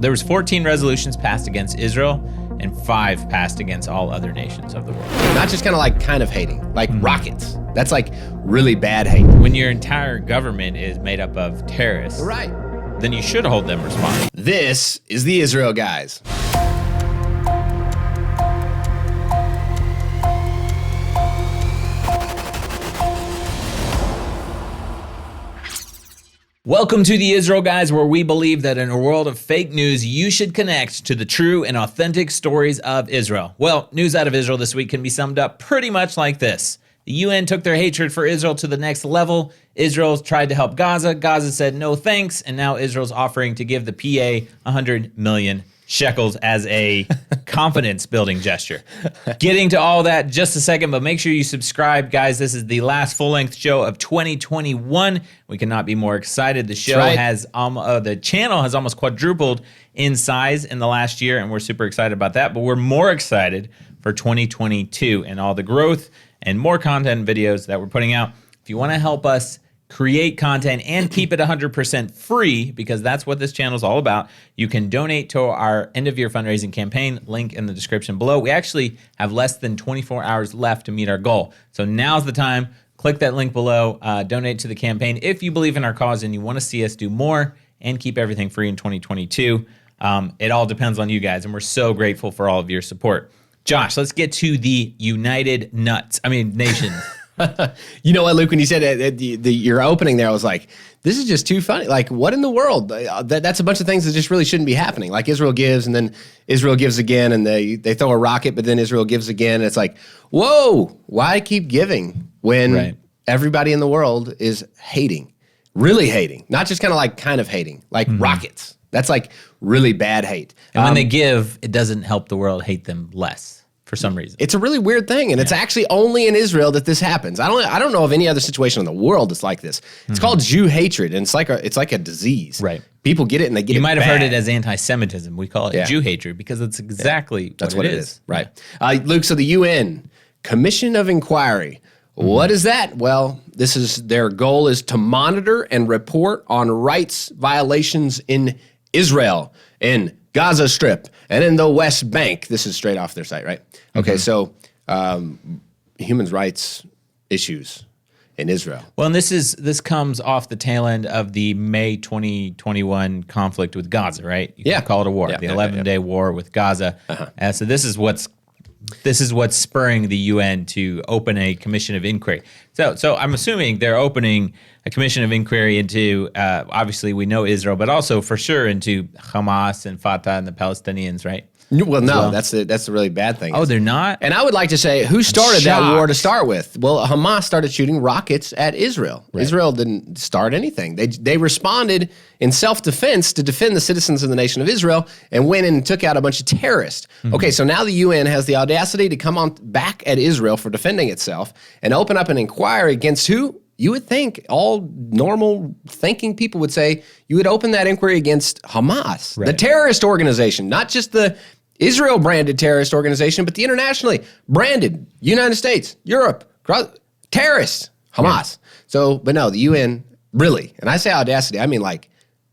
There was 14 resolutions passed against Israel and 5 passed against all other nations of the world. Not just kind of hating, like rockets. That's like really bad hate. When your entire government is made up of terrorists, Right. then you should hold them responsible. This is the Israel Guys. Welcome to the Israel Guys, where we believe that in a world of fake news, you should connect to the true and authentic stories of Israel. Well, news out of Israel this week can be summed up pretty much like this. The UN took their hatred for Israel to the next level. Israel tried to help Gaza. Gaza said no thanks, and now Israel's offering to give the PA 100 million shekels as a confidence-building gesture. Getting to all that in just a second, but make sure you subscribe, guys. This is the last full-length show of 2021. We cannot be more excited. The show has the channel has almost quadrupled in size in the last year, and we're super excited about that. But we're more excited for 2022 and all the growth and more content videos that we're putting out. If you want to help us create content and keep it 100% free, because that's what this channel is all about, you can donate to our end-of-year fundraising campaign, link in the description below. We actually have less than 24 hours left to meet our goal. So now's the time. Click that link below, donate to the campaign if you believe in our cause and you want to see us do more and keep everything free in 2022. It all depends on you guys, and we're so grateful for all of your support. Josh, let's get to the nations. You know what, Luke, when you said your opening there, I was like, this is just too funny. Like, what in the world? That's a bunch of things that just really shouldn't be happening. Like, Israel gives, and then Israel gives again, and they throw a rocket, but then Israel gives again. And it's like, whoa, why keep giving when everybody in the world is hating, really hating, not just kind of hating, like rockets. That's like really bad hate. And when they give, it doesn't help the world hate them less. For some reason. It's a really weird thing, and it's actually only in Israel that this happens. I don't know of any other situation in the world that's like this. It's called Jew hatred, and it's like a disease. Right. People get it, and they get it. You might have bad. heard it as anti-Semitism. We call it Jew hatred because it's exactly that's what it is. Right. Yeah. Luke, so the UN Commission of Inquiry. What is that? Well, their goal is to monitor and report on rights violations in Israel, in Gaza Strip, and in the West Bank. This is straight off their site, right? Okay, so human rights issues in Israel. Well, and this comes off the tail end of the May 2021 conflict with Gaza, right? You can call it a war, the 11-day war with Gaza. So this is what's spurring the UN to open a commission of inquiry. So I'm assuming they're opening a commission of inquiry into, obviously we know Israel, but also for sure into Hamas and Fatah and the Palestinians, right? Well, no, that's the really bad thing. Oh, they're not? And I would like to say, who started that war to start with? Well, Hamas started shooting rockets at Israel. Right. Israel didn't start anything. They responded in self-defense to defend the citizens of the nation of Israel and went in and took out a bunch of terrorists. Okay, so now the UN has the audacity to come on back at Israel for defending itself and open up an inquiry against who? You would think all normal thinking people would say you would open that inquiry against Hamas, the terrorist organization, not just the Israel-branded terrorist organization, but the internationally branded United States, Europe, terrorists, Hamas. So, but no, the UN, really, and I say audacity, I mean like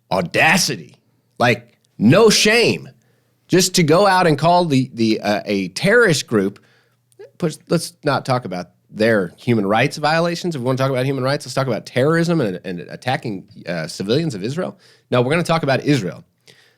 audacity, like no shame, just to go out and call a terrorist group. Let's not talk about their human rights violations. If we want to talk about human rights, let's talk about terrorism and attacking civilians of Israel. No, we're going to talk about Israel,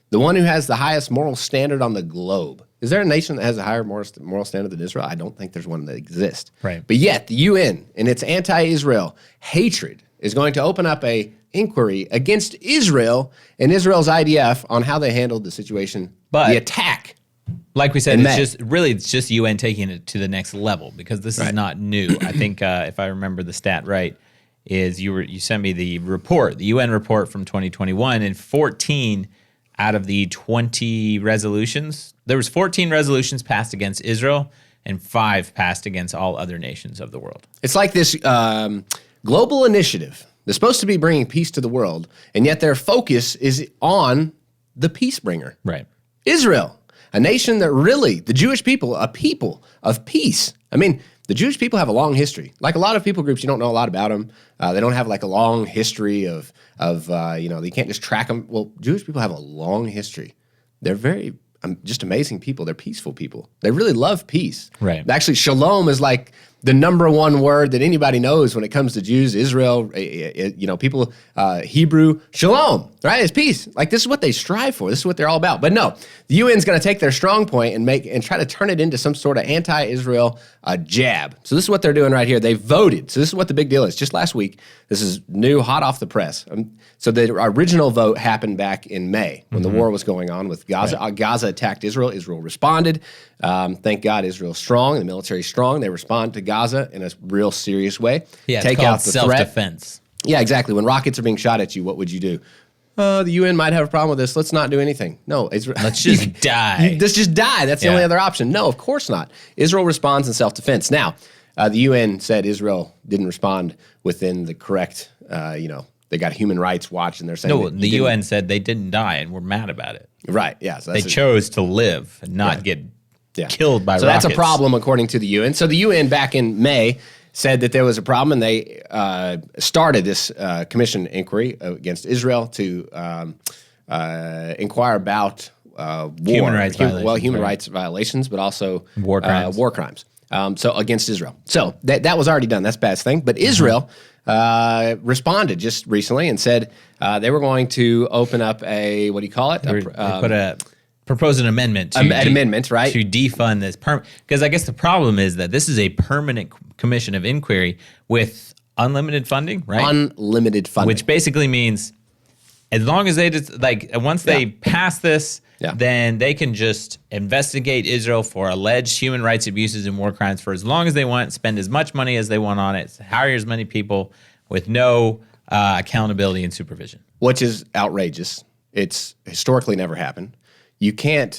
the one who has the highest moral standard on the globe. Is there a nation that has a higher moral standard than Israel? I don't think there's one that exists. Right. But yet, the UN and its anti-Israel hatred is going to open up a inquiry against Israel and Israel's IDF on how they handled the situation, the attack. Like we said, it's just UN taking it to the next level, because this is not new. I think if I remember the stat right, is you sent me the report, the UN report from 2021, and 14 out of the 20 resolutions, there was 14 resolutions passed against Israel and 5 passed against all other nations of the world. It's like this global initiative. They're supposed to be bringing peace to the world, and yet their focus is on the peace bringer. Right. Israel, a nation that really, the Jewish people, a people of peace. I mean, the Jewish people have a long history. Like a lot of people groups, you don't know a lot about them. They don't have like a long history of you can't just track them. Well, Jewish people have a long history they're very just amazing people. They're peaceful people. They really love peace. Right. Actually, shalom is like the number one word that anybody knows when it comes to Jews, Israel, people, Hebrew, shalom, right? It's peace. Like, this is what they strive for. This is what they're all about. But no, the UN's going to take their strong point and try to turn it into some sort of anti-Israel jab. So this is what they're doing right here. They voted. So this is what the big deal is. Just last week, this is new, hot off the press. So the original vote happened back in May when the war was going on with Gaza. Right. Gaza attacked Israel. Israel responded. Thank God Israel's strong. The military's strong. They respond to Gaza in a real serious way. Yeah, take it's called out the self-defense. Yeah, exactly. When rockets are being shot at you, what would you do? The UN might have a problem with this. Let's not do anything. No, Israel. Let's just die. Let's just die. That's the only other option. No, of course not. Israel responds in self-defense. Now, the UN said Israel didn't respond within the correct, they got Human Rights Watch, and they're saying no. The UN said they didn't die, and we're mad about it. Right. Yeah. So they chose to live and not get killed by rockets. So that's a problem, according to the UN. So the UN back in May said that there was a problem, and they started this commission inquiry against Israel to inquire about war. Human rights violations. Human rights violations, but also war crimes. War crimes. So against Israel. So that was already done. That's a bad thing. But Israel responded just recently and said they were going to open up a, what do you call it? Propose an amendment to amendment, right? To defund this because I guess the problem is that this is a permanent commission of inquiry with unlimited funding, right? Unlimited funding, which basically means as long as they just once they pass this, then they can just investigate Israel for alleged human rights abuses and war crimes for as long as they want, spend as much money as they want on it, hire as many people with no accountability and supervision, which is outrageous. It's historically never happened. You can't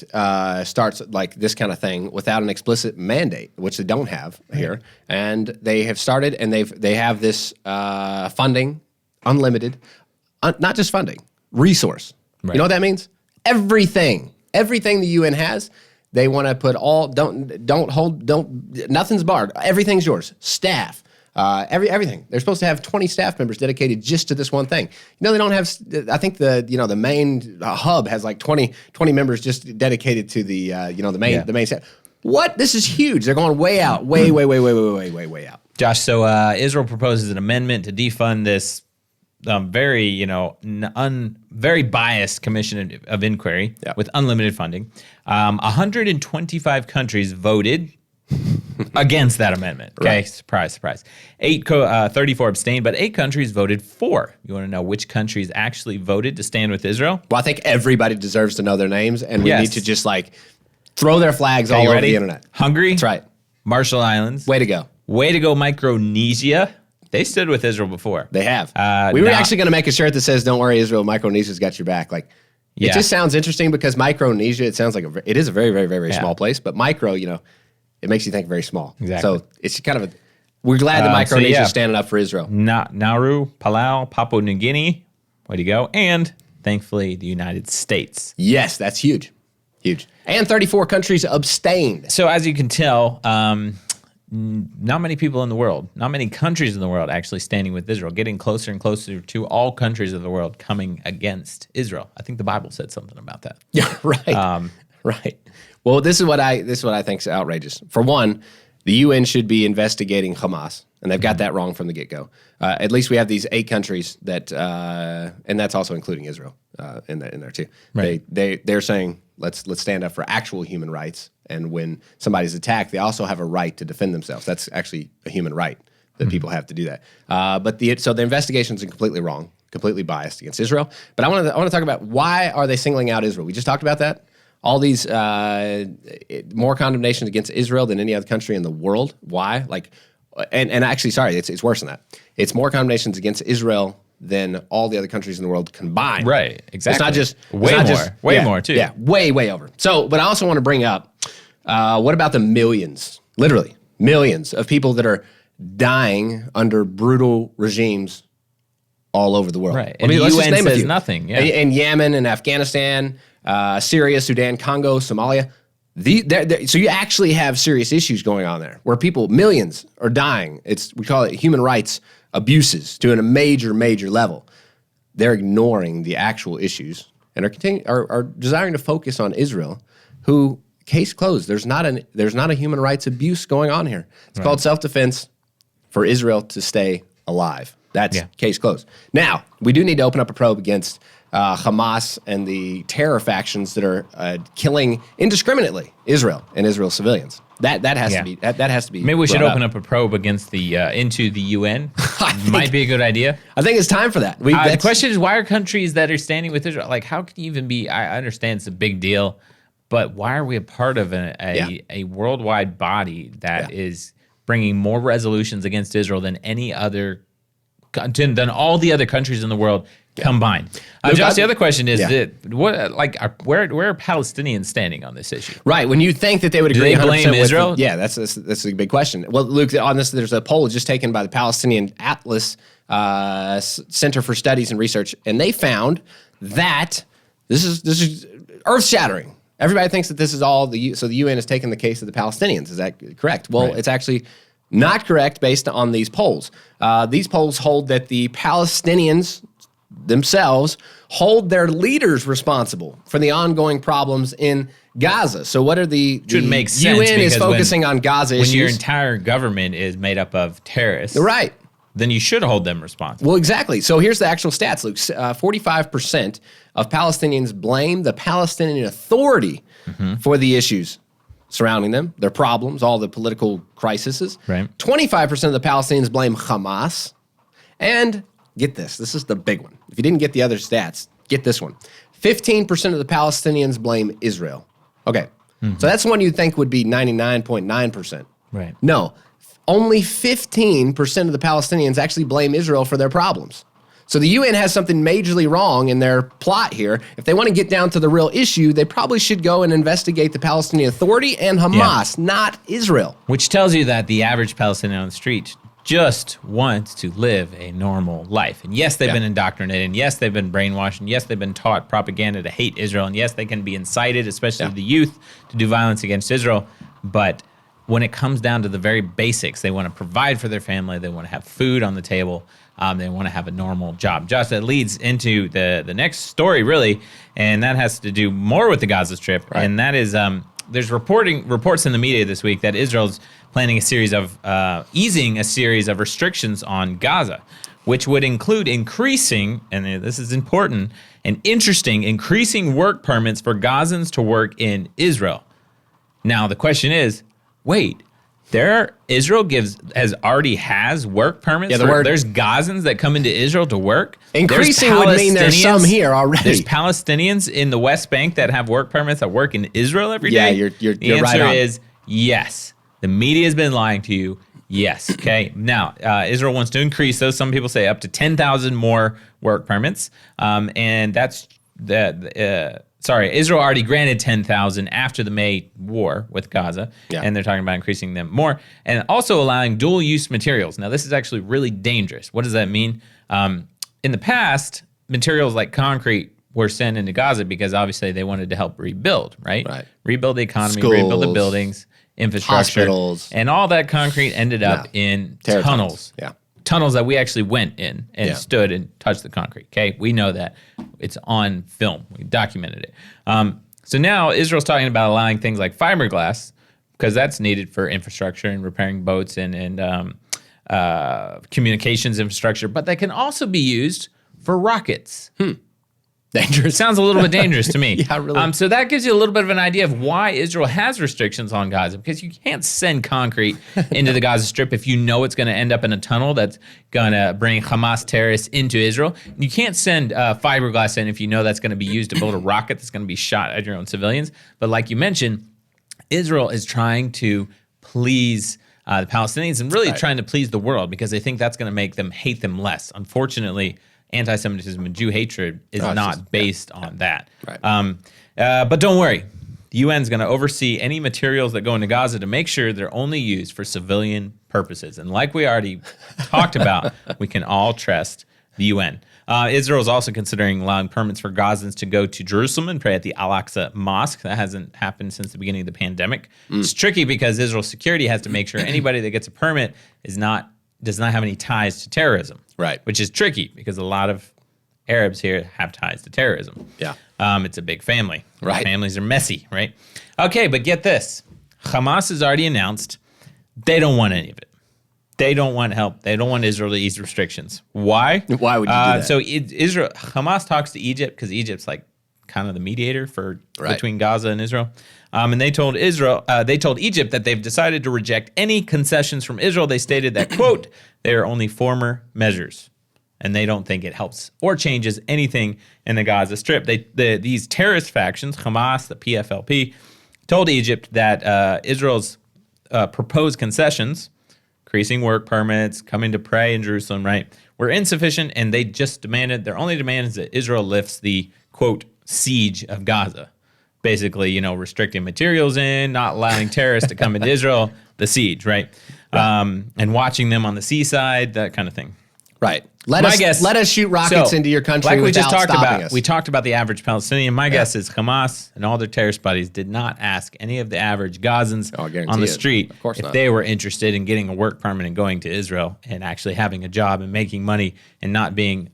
start like this kind of thing without an explicit mandate, which they don't have here. And they have started, and they have this funding, unlimited, not just funding, resource. Right. You know what that means? Everything the UN has, they want to put nothing's barred. Everything's yours. Staff. Everything. They're supposed to have 20 staff members dedicated just to this one thing. They don't have, I think the main hub has like 20 members just dedicated to the main staff. What? This is huge. They're going way out, way out. Josh, so Israel proposes an amendment to defund this very biased commission of inquiry with unlimited funding. 125 countries voted against that amendment. Okay, right. Surprise. 34 abstained, but 8 countries voted for. You want to know which countries actually voted to stand with Israel? Well, I think everybody deserves to know their names, and we need to just throw their flags all over the internet. Hungary. That's right. Marshall Islands. Way to go. Micronesia. They stood with Israel before. They have. We were actually going to make a shirt that says, "Don't worry, Israel, Micronesia's got your back." It just sounds interesting because Micronesia, it sounds like it is a very, very, very small place, but micro, it makes you think very small. Exactly. So it's kind of we're glad that Micronesia is standing up for Israel. Nauru, Palau, Papua New Guinea, way to go. And thankfully, the United States. Yes, that's huge. Huge. And 34 countries abstained. So as you can tell, not many people in the world, not many countries in the world actually standing with Israel, getting closer and closer to all countries of the world coming against Israel. I think the Bible said something about that. Yeah, right. Right. Well, this is what I think is outrageous. For one, the UN should be investigating Hamas, and they've got that wrong from the get-go. At least we have these 8 countries that, and that's also including Israel in there too. Right. They're saying let's stand up for actual human rights, and when somebody's attacked, they also have a right to defend themselves. That's actually a human right that people have to do that. So the investigations are completely wrong, completely biased against Israel. But I want to talk about why are they singling out Israel? We just talked about that. All these more condemnations against Israel than any other country in the world. Why? And actually, sorry, it's worse than that. It's more condemnations against Israel than all the other countries in the world combined. Right, exactly. It's not just way more too. Yeah, way over. So, but I also want to bring up what about the millions, literally millions of people that are dying under brutal regimes all over the world. Right, and the UN says nothing. Yeah, in Yemen and Afghanistan. Syria, Sudan, Congo, Somalia. So you actually have serious issues going on there where millions are dying. We call it human rights abuses to a major level. They're ignoring the actual issues and are desiring to focus on Israel, who, case closed. There's not a human rights abuse going on here. It's called self-defense for Israel to stay alive. That's case closed. Now, we do need to open up a probe against Hamas and the terror factions that are killing indiscriminately Israel and Israel's civilians. That has to be that has to be. Maybe we should open up a probe against the into the UN. Might be a good idea. I think it's time for that. The question is, why are countries that are standing with Israel, like, how can you even be? I understand it's a big deal, but why are we a part of a worldwide body that is bringing more resolutions against Israel than any other? Than all the other countries in the world combined. Josh, the other question is where are Palestinians standing on this issue? Right. When you think that they would agree, do they blame Israel? That's a big question. Well, Luke, on this, there's a poll just taken by the Palestinian Atlas Center for Studies and Research, and they found that this is earth-shattering. Everybody thinks that this is all so the UN has taken the case of the Palestinians. Is that correct? Well, it's actually not correct based on these polls. These polls hold that the Palestinians themselves hold their leaders responsible for the ongoing problems in Gaza. So what are the UN is focusing on Gaza issues. When your entire government is made up of terrorists. Right. Then you should hold them responsible. Well, exactly. So here's the actual stats, Luke. 45% of Palestinians blame the Palestinian Authority for the issues surrounding them, their problems, all the political crises. Right. 25% of the Palestinians blame Hamas. And get this. This is the big one. If you didn't get the other stats, get this one. 15% of the Palestinians blame Israel. Okay. So that's one you'd think would be 99.9%. Right. No. Only 15% of the Palestinians actually blame Israel for their problems. So the UN has something majorly wrong in their plot here. If they want to get down to the real issue, they probably should go and investigate the Palestinian Authority and Hamas, not Israel. Which tells you that the average Palestinian on the street just wants to live a normal life. And yes, they've been indoctrinated. And yes, they've been brainwashed. And yes, they've been taught propaganda to hate Israel. And yes, they can be incited, especially the youth, to do violence against Israel. But when it comes down to the very basics, they want to provide for their family. They want to have food on the table. They want to have a normal job. Josh, that leads into the next story, really, and that has to do more with the Gaza Strip. Right. And that is, there's reports in the media this week that Israel's planning a series of easing a series of restrictions on Gaza, which would include increasing, and this is important and interesting, increasing work permits for Gazans to work in Israel. Now the question is, wait. Israel already has work permits. There's Gazans that come into Israel to work. Increasing would mean there's some here already. There's Palestinians in the West Bank that have work permits that work in Israel every day. Yeah, you're the answer right on. is yes. The media has been lying to you. Yes. Okay. Now, Israel wants to increase those. Some people say up to 10,000 more work permits, and that's Israel already granted 10,000 after the May war with Gaza, and they're talking about increasing them more, and also allowing dual-use materials. Now, this is actually really dangerous. What does that mean? In the past, materials like concrete were sent into Gaza because obviously they wanted to help rebuild, right? Rebuild the economy, Schools, rebuild the buildings, infrastructure. Hospitals. And all that concrete ended up in tunnels. Tunnels that we actually went in and stood and touched the concrete. Okay, we know that. It's on film. We documented it. So now Israel's talking about allowing things like fiberglass because that's needed for infrastructure and repairing boats and communications infrastructure. But that can also be used for rockets. Dangerous. Sounds a little bit dangerous to me. Yeah, really. So that gives you a little bit of an idea of why Israel has restrictions on Gaza, because you can't send concrete into the Gaza Strip if you know it's going to end up in a tunnel that's going to bring Hamas terrorists into Israel. You can't send fiberglass in if you know that's going to be used to build a rocket that's going to be shot at your own civilians. But like you mentioned, Israel is trying to please the Palestinians and really trying to please the world because they think that's going to make them hate them less. Unfortunately, anti-Semitism and Jew hatred is not based on that. But don't worry. The UN is going to oversee any materials that go into Gaza to make sure they're only used for civilian purposes. And like we already talked about, we can all trust the UN. Israel is also considering allowing permits for Gazans to go to Jerusalem and pray at the Al-Aqsa Mosque. That hasn't happened since the beginning of the pandemic. It's tricky because Israel's security has to make sure anybody that gets a permit does not have any ties to terrorism. Right. Which is tricky because a lot of Arabs here have ties to terrorism. Yeah. It's a big family. Right. Families are messy, right? Okay, but get this. Hamas has already announced they don't want any of it. They don't want help. They don't want Israel to ease restrictions. Why? Why would you do that? So Hamas talks to Egypt because Egypt's like kind of the mediator for between Gaza and Israel. And they told Egypt that they've decided to reject any concessions from Israel. They stated that, quote, they are only former measures, and they don't think it helps or changes anything in the Gaza Strip. These terrorist factions, Hamas, the PFLP, told Egypt that Israel's proposed concessions, increasing work permits, coming to pray in Jerusalem, right, were insufficient, and they just their only demand is that Israel lifts the, quote, siege of Gaza. Basically, restricting materials not allowing terrorists to come into Israel, the siege, right? And watching them on the seaside, that kind of thing. Right. Let us shoot rockets into your country without stopping us. We talked about the average Palestinian. My guess is Hamas and all their terrorist buddies did not ask any of the average Gazans on the street if they were interested in getting a work permit and going to Israel and actually having a job and making money and not being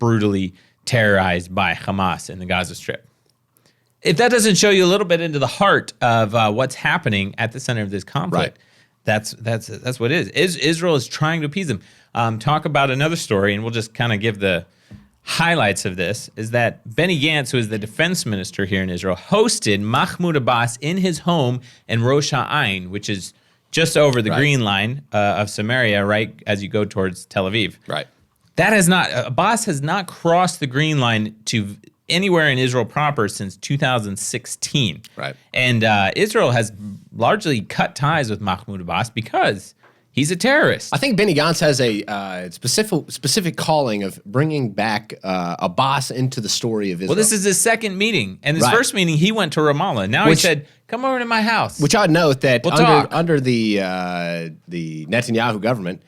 brutally terrorized by Hamas in the Gaza Strip. If that doesn't show you a little bit into the heart of what's happening at the center of this conflict, that's what it is. Israel is trying to appease them. Talk about another story, and we'll just kind of give the highlights of this, is that Benny Gantz, who is the defense minister here in Israel, hosted Mahmoud Abbas in his home in Rosh Ha'ain, which is just over the green line of Samaria, right, as you go towards Tel Aviv. Right. Abbas has not crossed the green line to anywhere in Israel proper since 2016. Right. And Israel has largely cut ties with Mahmoud Abbas because he's a terrorist. I think Benny Gantz has a specific calling of bringing back Abbas into the story of Israel. Well, this is his second meeting. And his first meeting, he went to Ramallah. Now he said, come over to my house. Which I'd note that under the Netanyahu government,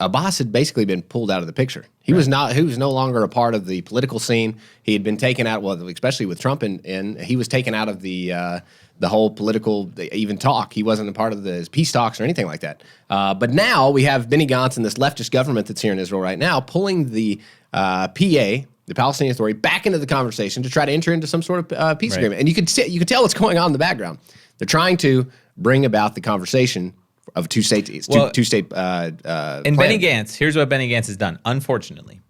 Abbas had basically been pulled out of the picture. He was no longer a part of the political scene. He had been taken out, especially with Trump in, he was taken out of the whole political even talk. He wasn't a part of the peace talks or anything like that. But now we have Benny Gantz and this leftist government that's here in Israel right now pulling the PA, the Palestinian Authority, back into the conversation to try to enter into some sort of peace agreement. And you could tell what's going on in the background. They're trying to bring about the conversation of two-state and plan. Benny Gantz, here's what Benny Gantz has done, unfortunately.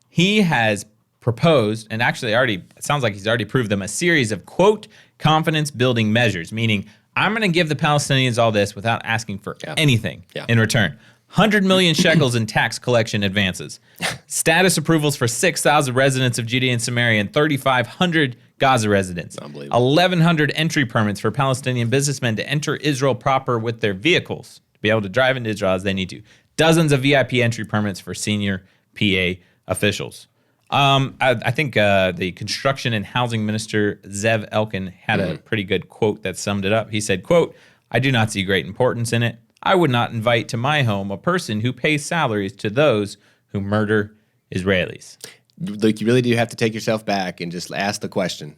He has proposed, and actually it sounds like he's already proved them, a series of, quote, confidence-building measures, meaning I'm going to give the Palestinians all this without asking for anything in return. 100 million shekels in tax collection advances, status approvals for 6,000 residents of Judea and Samaria and 3,500 Gaza residents, 1,100 entry permits for Palestinian businessmen to enter Israel proper with their vehicles, to be able to drive into Israel as they need to, dozens of VIP entry permits for senior PA officials. I think the construction and housing minister, Zev Elkin, had a pretty good quote that summed it up. He said, quote, I do not see great importance in it. I would not invite to my home a person who pays salaries to those who murder Israelis. Like, you really do have to take yourself back and just ask the question,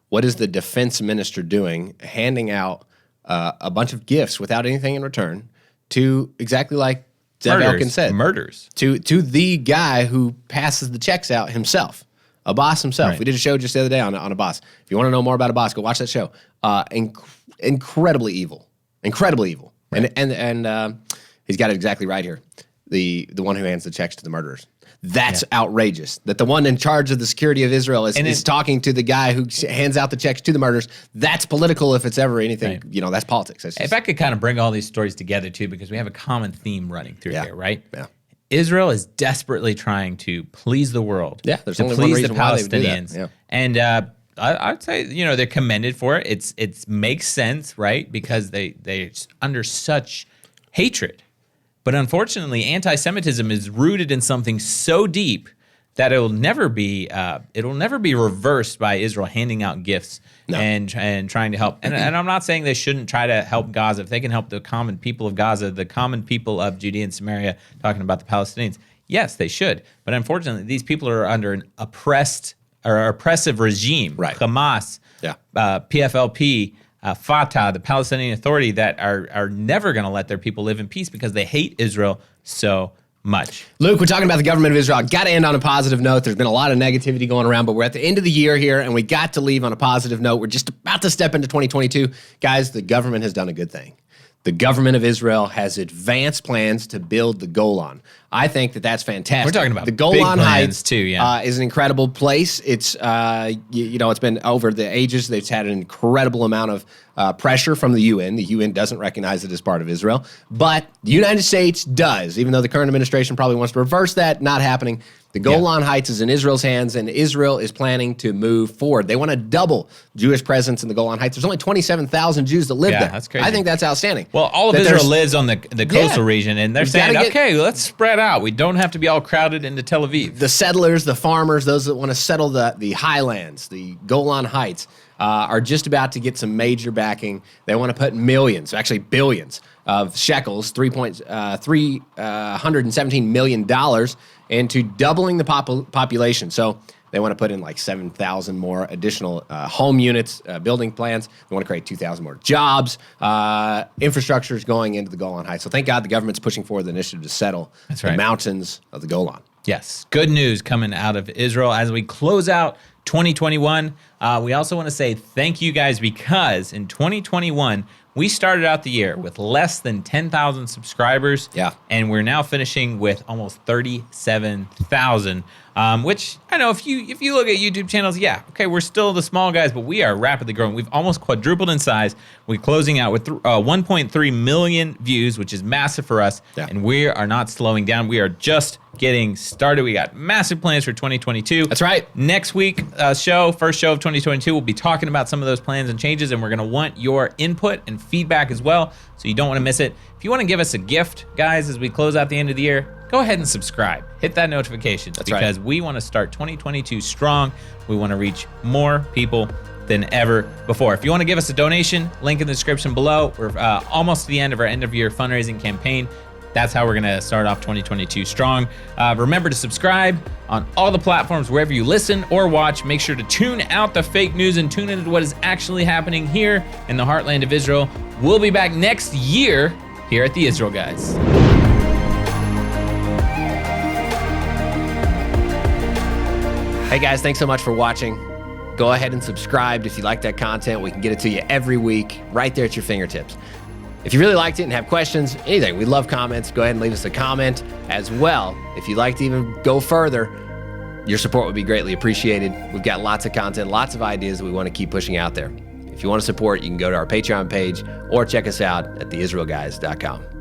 what is the defense minister doing, handing out a bunch of gifts without anything in return to, exactly like Zev Elkin said, murders to the guy who passes the checks out himself, Abbas himself. Right. We did a show just the other day on Abbas. If you want to know more about Abbas, go watch that show. Incredibly evil. Right. And he's got it exactly right here. The one who hands the checks to the murderers. That's outrageous. That the one in charge of the security of Israel is talking to the guy who hands out the checks to the murderers. That's political if it's ever anything. Right. That's politics. If I could kind of bring all these stories together too, because we have a common theme running through here, right? Yeah. Israel is desperately trying to please the world. Yeah, there's to only please one reason the Palestinians. Yeah. And I'd say they're commended for it. It makes sense, right? Because they're under such hatred. But unfortunately, anti-Semitism is rooted in something so deep that it'll never be reversed by Israel handing out gifts and trying to help. And I'm not saying they shouldn't try to help Gaza. If they can help the common people of Gaza, the common people of Judea and Samaria, talking about the Palestinians, yes, they should. But unfortunately, these people are under an oppressive regime. Right. Hamas, PFLP, Fatah, the Palestinian Authority, that are never going to let their people live in peace because they hate Israel so much. Luke, we're talking about the government of Israel. Got to end on a positive note. There's been a lot of negativity going around, but we're at the end of the year here, and we got to leave on a positive note. We're just about to step into 2022. Guys, the government has done a good thing. The government of Israel has advanced plans to build the Golan. I think that that's fantastic. We're talking about the Golan Heights too, yeah. Is an incredible place. It's it's been over the ages. They've had an incredible amount of pressure from the UN. The UN doesn't recognize it as part of Israel, but the United States does. Even though the current administration probably wants to reverse that, not happening. The Golan Heights is in Israel's hands, and Israel is planning to move forward. They want to double Jewish presence in the Golan Heights. There's only 27,000 Jews that live there. That's crazy. I think that's outstanding. Well, all of Israel lives on the coastal region, and they're saying, okay, let's spread out. We don't have to be all crowded into Tel Aviv. The settlers, the farmers, those that want to settle the highlands, the Golan Heights, are just about to get some major backing. They want to put millions, actually billions, of shekels, $317 million into doubling the population. So they want to put in like 7,000 more additional home units, building plans. They want to create 2,000 more jobs. Infrastructure is going into the Golan Heights. So thank God the government's pushing forward the initiative to settle the mountains of the Golan. Yes, good news coming out of Israel as we close out 2021. We also want to say thank you guys, because in 2021, we started out the year with less than 10,000 subscribers. Yeah. And we're now finishing with almost 37,000, which I know if you look at YouTube channels, we're still the small guys, but we are rapidly growing. We've almost quadrupled in size. We're closing out with 1.3 million views, which is massive for us. Yeah. And we are not slowing down. We are just getting started. We got massive plans for 2022. That's right. Next week, first show of 2022, we'll be talking about some of those plans and changes, and we're going to want your input and feedback as well, so you don't want to miss it. If you want to give us a gift, guys, as we close out the end of the year, go ahead and subscribe. Hit that notification. Because we want to start 2022 strong. We want to reach more people than ever before. If you want to give us a donation, link in the description below. We're almost to the end of our end-of-year fundraising campaign. That's how we're going to start off 2022 strong. Remember to subscribe on all the platforms wherever you listen or watch. Make sure to tune out the fake news and tune into what is actually happening here in the heartland of Israel. We'll be back next year here at the Israel Guys. Hey guys, thanks so much for watching. Go ahead and subscribe if you like that content. We can get it to you every week right there at your fingertips. If you really liked it and have questions, anything, we love comments. Go ahead and leave us a comment as well. If you'd like to even go further, your support would be greatly appreciated. We've got lots of content, lots of ideas that we want to keep pushing out there. If you want to support, you can go to our Patreon page or check us out at theisraelguys.com.